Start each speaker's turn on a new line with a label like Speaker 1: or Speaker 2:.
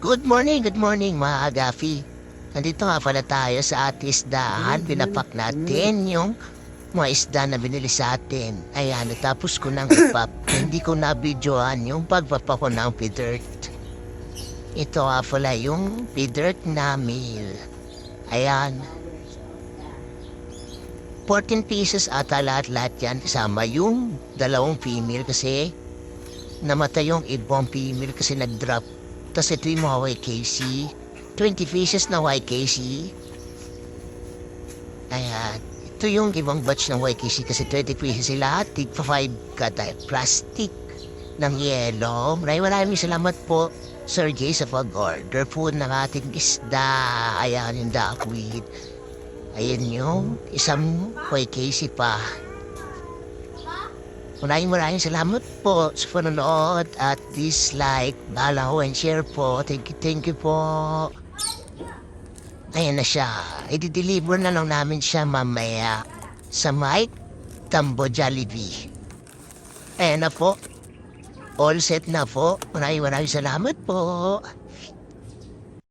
Speaker 1: Good morning mga agafi. Nandito nga pala tayo sa ating isdahan. Pinapak natin yung mga isda na binili sa atin. Ayan, natapos ko nang ipap. Hindi ko na-videoan yung pagpapa ko ng pidert. Ito nga pala yung pidert na meal. Ayan. 14 pieces ata lahat-lahat yan. Kasama yung dalawang female kasi namatay yung ibang female kasi nag-drop. Tapos ito yung mga YKC. 20 pieces na YKC. Ayan. Ito yung ibang batch ng YKC kasi 20 pieces sila. Tig pa 5 kada plastic ng yelo. Maraming salamat po, Sir Jay, sa pag-order po ng ating isda. Ayan yung duckweed. Ayan yung isang YKC pa. Maraming salamat po sa panonood at dislike, follow and share po. Thank you po. Ayan na siya. I-deliver na lang namin siya mamaya sa Mike Tambo Jollibee. Ayan na po. All set na po. Maraming salamat po.